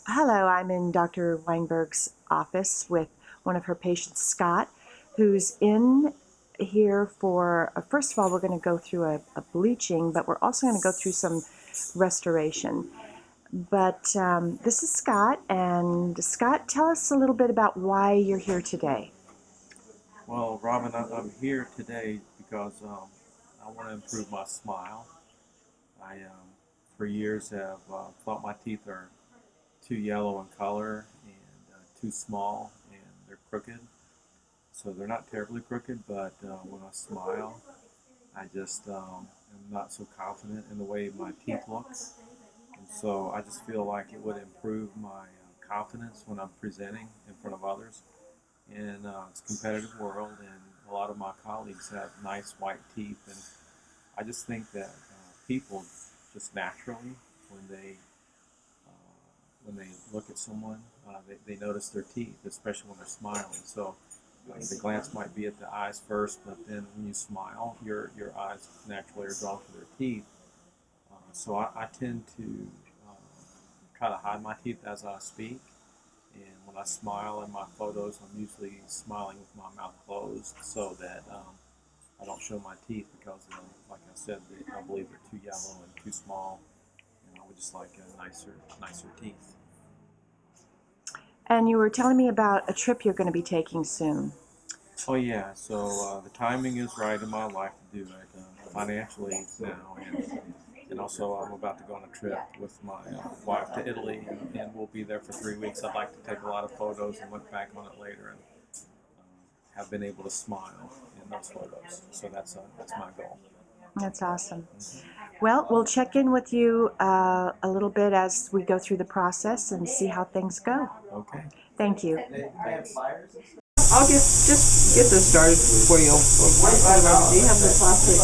Hello, I'm in Dr. Weinberg's office with one of her patients, Scott, who's in here for, first of all, we're going to go through a bleaching, but we're also going to go through some restoration. But this is Scott, and Scott, tell us a little bit about why you're here today. Well, Robin, I'm here today because I want to improve my smile. I, for years, have thought my teeth are too yellow in color and too small, and they're crooked. So they're not terribly crooked, but when I smile, I just am not so confident in the way my teeth look. And so I just feel like it would improve my confidence when I'm presenting in front of others. And it's a competitive world, and a lot of my colleagues have nice white teeth, and I just think that people just naturally, when they look at someone, they notice their teeth, especially when they're smiling. So the glance might be at the eyes first, but then when you smile, your eyes naturally are drawn to their teeth. So I tend to try to hide my teeth as I speak. And when I smile in my photos, I'm usually smiling with my mouth closed so that I don't show my teeth because, like I said, I believe they're too yellow and too small. And I would just like nicer teeth. And you were telling me about a trip you're going to be taking soon. Oh yeah, so the timing is right in my life to do it financially now, and also I'm about to go on a trip with my wife to Italy, and we'll be there for 3 weeks. I'd like to take a lot of photos and look back on it later and have been able to smile in those photos. So that's my goal. That's awesome. Well, we'll check in with you a little bit as we go through the process and see how things go. Okay. Thank you. Thanks. I'll just get this started for you. Do you have the plastic?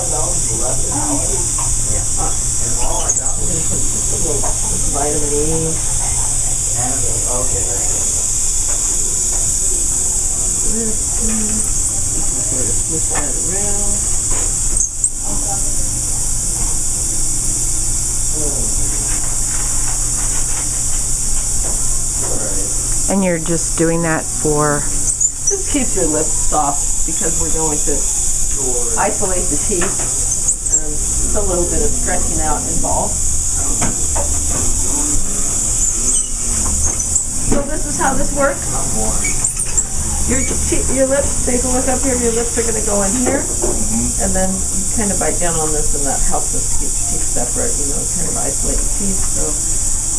Vitamin E. Sort of twist that around. And you're just doing that for? Just keeps your lips soft because we're going to isolate the teeth, and there's a little bit of stretching out involved. So this is how this works. Your lips, take a look up here, your lips are going to go in here, and then you kind of bite down on this, and that helps us to get your teeth separate, kind of isolate your teeth. So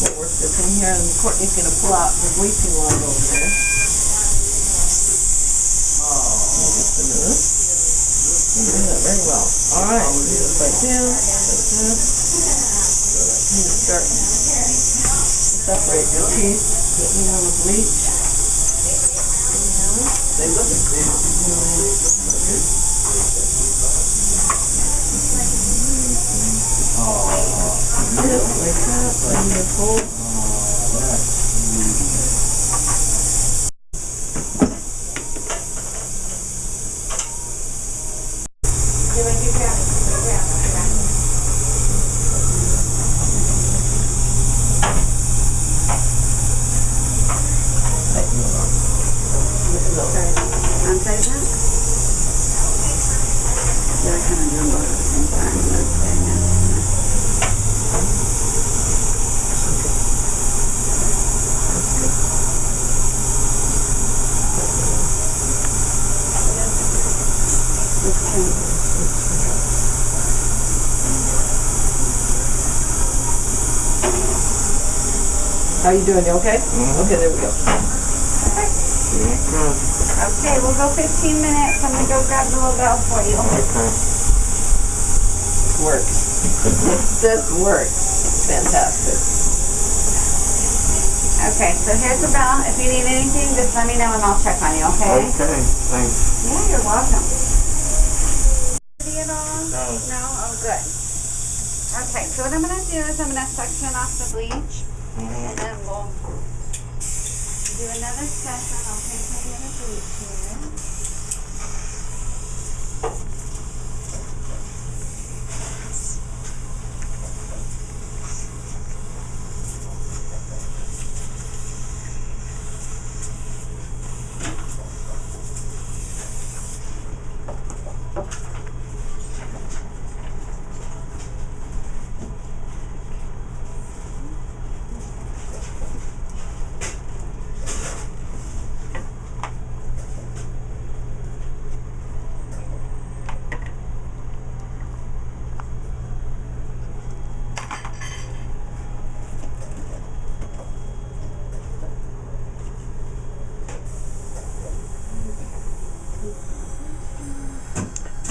we'll work this in here, and Courtney's going to pull out the bleaching line over there. Just a minute. You do that very well. Alright, just bite down, like that. So that kind of start to separate your teeth, get me on the bleach. They look just like that, and you hold. How you doing? You okay? Okay, there we go. Okay, we'll go 15 minutes. I'm going to go grab the little bell for you. This works. This works. Fantastic. Okay, so here's the bell. If you need anything, just let me know and I'll check on you, okay? Okay, thanks. Yeah, you're welcome. See it all? No. No? Oh, good. Okay, so what I'm going to do is I'm going to suction off the bleach. And then we'll do another session. I'll take the other bleach here.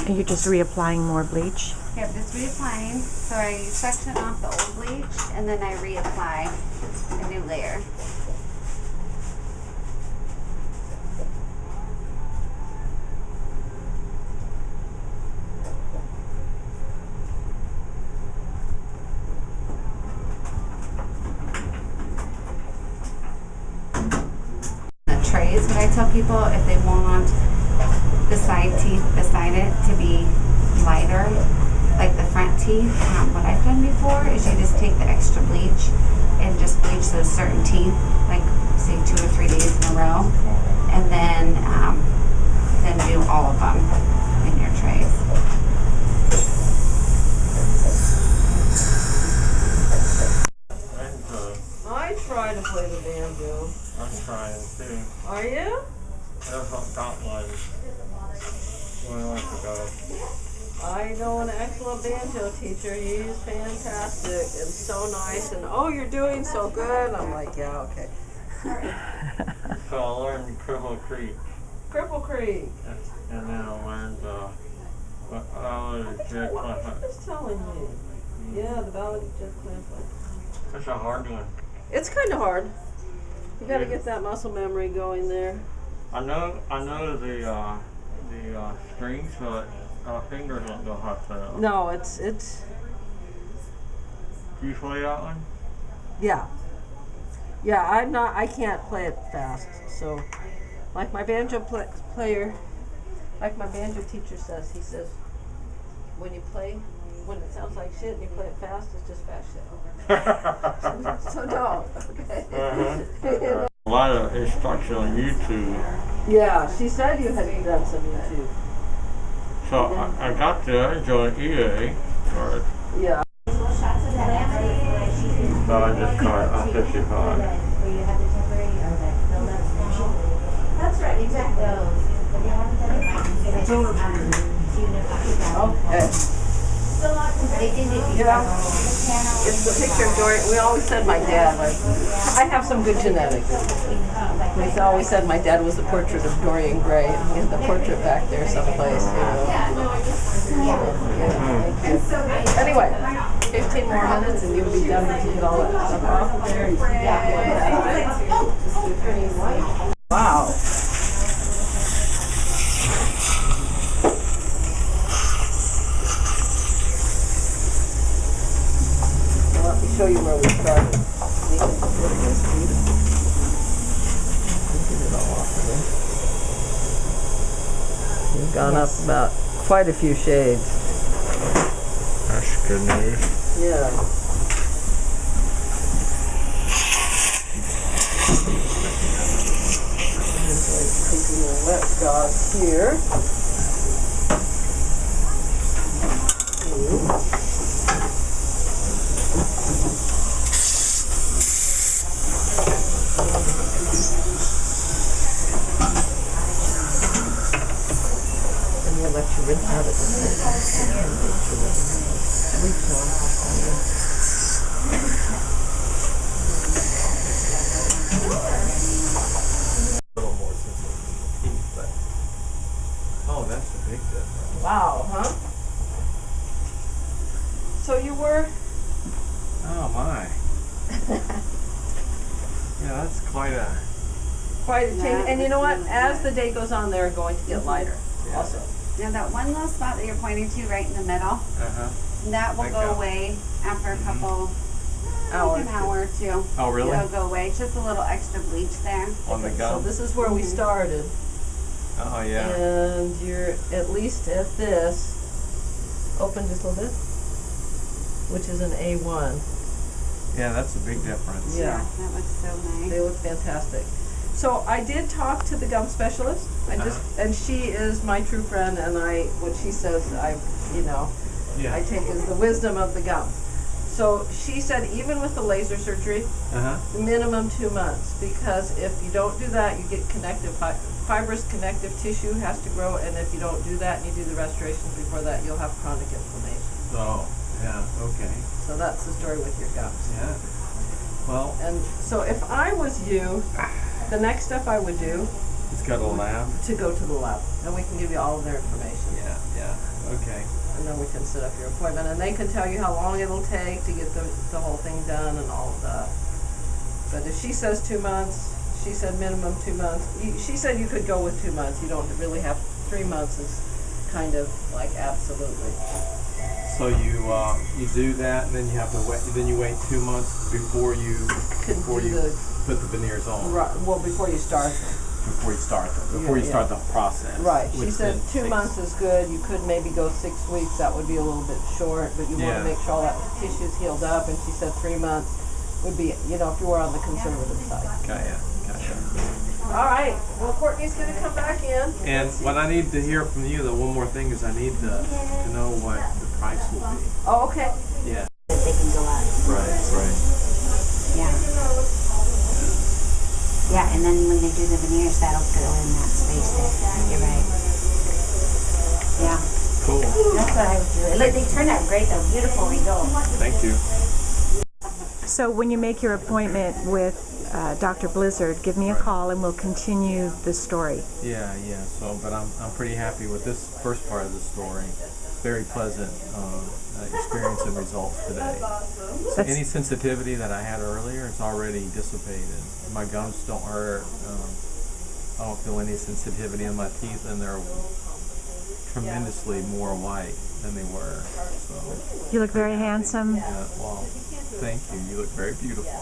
And you're just reapplying more bleach? Yep, just reapplying. So I section off the old bleach and then I reapply a new layer. The trays, what I tell people, if they want the side teeth beside it to be lighter, like the front teeth, what I've done before is you just take the extra bleach and just bleach those certain teeth, like say 2 or 3 days in a row, and then do all of them in your trays. I try to play the banjo. I'm trying too. Are you? I've got one 1 month ago. I know an excellent banjo teacher. He's fantastic and so nice. And oh, you're doing so good. I'm like, yeah, okay. So I learned Cripple Creek, Cripple Creek. and then I learned Jack What was telling me? Yeah, the Ballad of Jeff Clampett. That's a hard one. It's kind of hard. You got to get that muscle memory going there. I know the strings, but fingers don't know how to. No, it's. Do you play that one? Yeah. Yeah, I can't play it fast. So, like my banjo player, like my banjo teacher says, he says, when it sounds like shit and you play it fast, it's just fast shit. So don't. Okay. A lot of instruction on YouTube. Yeah, she said you had done some YouTube. So I got to enjoy EA first. Yeah. So I just caught a 55. That's right, exactly. Okay. Yeah. It's the picture of Dorian. We always said my dad was. I have some good genetics. We always said my dad was the portrait of Dorian Gray. And he had the portrait back there someplace. Anyway, 15 more minutes and you'll be done to get all that stuff off of there. Wow. Let me show you where we started. We've gone up about quite a few shades. That's good news. Yeah. Taking the wet gauze here. Let you rinse out at the same time. A little more sensitive to the teeth, but oh, that's a big difference. Wow, huh? So you were? Oh my. Yeah, that's quite a change. And you know what? As the day goes on, they're going to get lighter also. Now that one little spot that you're pointing to right in the middle, that will go away after a couple Hours. an hour or two. Oh really? It'll go away. Just a little extra bleach there. On the So gum? this is where we started. Oh yeah. And you're at least at this. Open just a little bit. Which is an A1. Yeah, that's a big difference. Yeah. That looks so nice. They look fantastic. So I did talk to the gum specialist. And she is my true friend, and what she says, I take as the wisdom of the gum. So she said even with the laser surgery, minimum 2 months, because if you don't do that, you get fibrous connective tissue has to grow, and if you don't do that and you do the restorations before that, you'll have chronic inflammation. Oh, yeah, okay. So that's the story with your gums. Yeah. Well, And so if I was you, the next step I would do it's got a lab. to go to the lab, and we can give you all of their information. Yeah, yeah. Okay. And then we can set up your appointment, and they can tell you how long it'll take to get the whole thing done and all of that. But if she says 2 months, she said minimum 2 months. She said you could go with 2 months. You don't really have 3 months is kind of like absolutely. So you do that, and then you have to wait. Then you wait 2 months before you put the veneers on. Right. Well, before you start them. Before you start the process. Right. She which said then 2 takes- months is good. You could maybe go 6 weeks. That would be a little bit short, but you want Yeah. to make sure all that tissue's healed up. And she said 3 months would be, if you were on the conservative side. Gotcha. All right. Well, Courtney's going to come back in. And what I need to hear from you, though, one more thing is I need to know what the price will be. Oh, okay. Yeah. That they can go out. Right. Yeah. Yeah, and then when they do the veneers, that'll fill in that space there. You're right. Yeah, Cool. that's what I would do. Look, they turned out great though. Beautiful result. Thank you. So when you make your appointment with Dr. Blizzard, give me a call and we'll continue the story. Yeah. So, but I'm pretty happy with this first part of the story. Very pleasant experience and results today. So That's- any sensitivity that I had earlier is already dissipated. My gums don't hurt. I don't feel any sensitivity in my teeth, and they're tremendously more white than they were. So, You look very handsome. well, thank you. You look very beautiful.